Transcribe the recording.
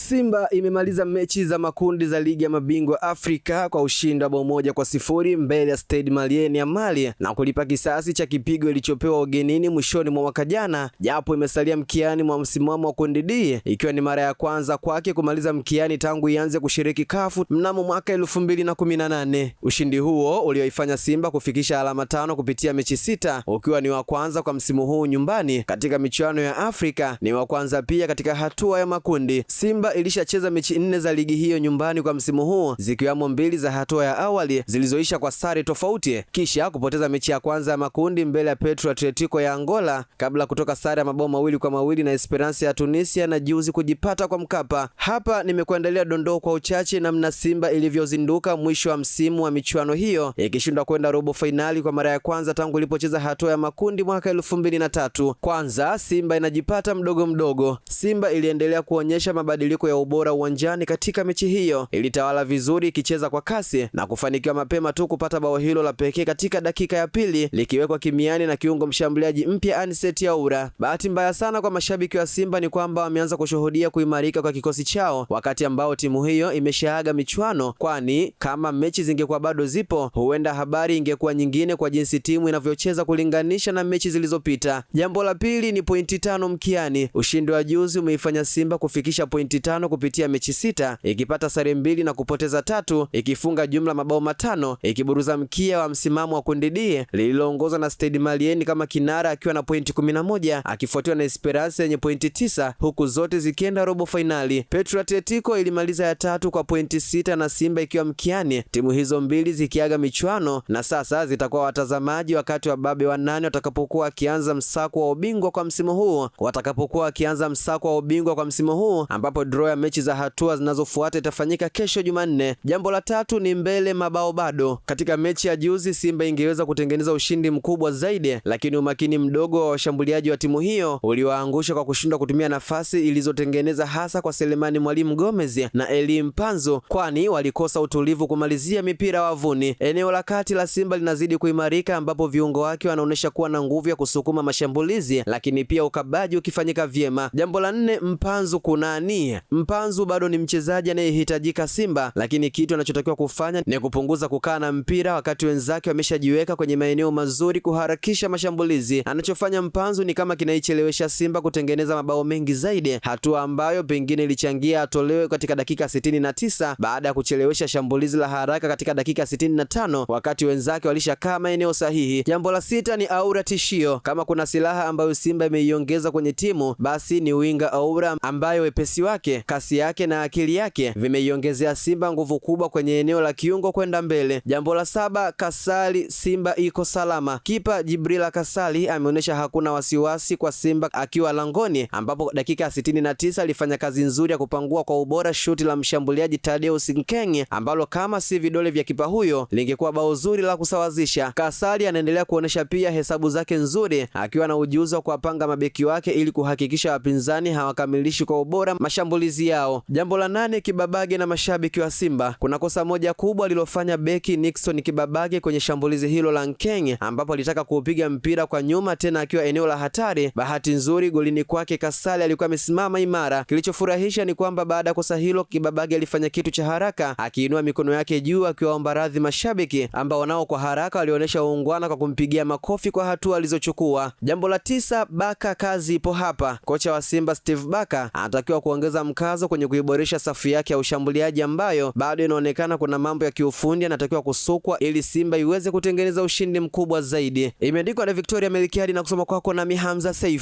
Simba imemaliza mechi za makundi za ligi ya mabingwa Afrika kwa ushindi wa bao 1-0 mbele ya Stade Malien ya Mali na kulipa kisasi cha kipigo ilichopewa ugenini mwishoni mwa mwaka jana, japo imesalia mkiani mwa msimamo wa kundi D, ikiwa ni mara ya kwanza kwake kumaliza mkiani tangu ianze kushiriki CAF mnamo mwaka 2018. Ushindi huo ulioifanya Simba kufikisha alama 5 kupitia mechi 6, ukiwa ni wa kwanza kwa msimu huu nyumbani katika michuano ya Afrika, ni wa kwanza pia katika hatua ya makundi. Simba ilishacheza mechi 4 za ligi hiyo nyumbani kwa msimu huu, zikiwamo 2 za hatua ya awali zilizoisha kwa sare tofauti, kisha kupoteza mechi ya kwanza ya makundi mbele ya Petro Atletico ya Angola kabla kutoka sare ya mabao 2-2 na Esperance ya Tunisia na juzi kujipata kwa Mkapa. Hapa nimekuandalia dondoo kwa uchache namna Simba ilivyozinduka mwisho wa msimu wa michuano hiyo, ikishindwa kwenda robo finali kwa mara ya kwanza tangu ilipocheza hatua ya makundi mwaka 2003. Kwanza, Simba inajipata mdogo mdogo. Simba iliendelea kuonyesha mabadiliko ya ubora uwanjani katika mechi hiyo. Ilitawala vizuri ikicheza kwa kasi na kufanikiwa mapema tu kupata bao hilo la pekee katika dakika ya pili, likiwekwa kimiani na kiungo mshambuliaji mpya Anicet Yaoura. Bahati mbaya sana kwa mashabiki wa Simba ni kwamba wameanza kushuhudia kuimarika kwa kikosi chao wakati ambao timu hiyo imeshaaga michuano, kwani kama mechi zingekuwa bado zipo, huenda habari ingekuwa nyingine kwa jinsi timu inavyocheza kulinganisha na mechi zilizopita. Jambo la pili ni pointi 5 mkiani. Ushindi wa juzi umeifanya Simba kufikisha pointi 5 kupitia mechi 6, ikipata sare 2 na kupoteza 3, ikifunga jumla mabao 5, ikiburuza mkia wa msimamo wa kundi D lililoongozwa na Stade Malien kama kinara akiwa na pointi 11, akifuatiwa na Esperance yenye pointi 9, huku zote zikienda robo finali. Petro Atletico ilimaliza ya 3 kwa pointi 6 na Simba ikiwa mkiani, timu hizo mbili zikiaga michuano na sasa zitakuwa watazamaji wakati wa babe wa 8 watakapokuwa akianza msako wa ubingwa kwa msimu huu ambapo draw ya mechi za hatua zinazofuata itafanyika kesho Jumanne. Jambo la tatu ni mbele mabao bado. Katika mechi ya juzi Simba ingeweza kutengeneza ushindi mkubwa zaidi, lakini umakini mdogo wa washambuliaji wa timu hiyo uliwaangusha kwa kushindwa kutumia nafasi ilizotengeneza hasa kwa Selemani Mwalimu Gomez na Eli Mpanzu, kwani walikosa utulivu kumalizia mipira wavuni. Eneo la kati la Simba linazidi kuimarika ambapo viungo wake wanaonyesha kuwa na nguvu ya kusukuma mashambulizi, lakini pia ukabaji ukifanyika vyema. Jambo la 4, Mpanzu kunani. Mpanzu bado ni mchezaji anayehitajika Simba, lakini kitu anachotakiwa kufanya ni kupunguza kukaa na mpira wakati wenzake wameshajiweka kwenye maeneo mazuri kuharakisha mashambulizi. Anachofanya Mpanzu ni kama kinaichelewesha Simba kutengeneza mabao mengi zaidi, hatua ambayo pengine ilichangia atolewe katika dakika 69 baada ya kuchelewesha shambulizi la haraka katika dakika 65 wakati wenzake walishakaa maeneo sahihi. Jambo la 6 ni Aura tishio. Kama kuna silaha ambayo Simba imeiongeza kwenye timu, basi ni winga Aura ambayo wepesi wake, kasi yake na akili yake vimeiongezea Simba nguvu kubwa kwenye eneo la kiungo kwenda mbele. Jambo la 7, Kasali. Simba iko salama. Kipa Jibrila Kasali ameonyesha hakuna wasiwasi kwa Simba akiwa langoni, ambapo dakika 69 alifanya kazi nzuri ya kupangua kwa ubora shuti la mshambuliaji Tadeusz Nkeng ambalo kama si vidole vya kipa huyo lingekuwa bao zuri la kusawazisha. Kasali anaendelea kuonesha pia hesabu zake nzuri akiwa na ujuzi wa kuwapanga mabeki wake ili kuhakikisha wapinzani hawakamilishi kwa ubora mashambulizi yao. Jambo la 8, Kibabage na mashabiki wa Simba. Kuna kosa moja kubwa alilofanya beki Nixon Kibabage kwenye shambulizi hilo la Nkeng, ambapo alitaka kuupiga mpira kwa nyuma tena akiwa eneo la hatari. Bahati nzuri golini kwake Kasali alikuwa amesimama imara. Kilichofurahisha ni kwamba baada ya kosa hilo Kibabage alifanya kitu cha haraka, akiinua mikono yake juu akiwaomba radhi mashabiki ambao nao kwa haraka walionyesha uungwana kwa kumpigia makofi kwa hatua alizochukua. Jambo la 9, Baka kazi ipo hapa. Kocha wa Simba Steve Baka anatakiwa kuongeza mkazo kwenye kuiboresha safu yake ya ushambuliaji ambayo bado inaonekana kuna mambo ya kiufundi anatakiwa kusukwa ili Simba iweze kutengeneza ushindi mkubwa zaidi. Imeandikwa na Victoria Melkiadi na kusoma kwako nami Hamza Saif.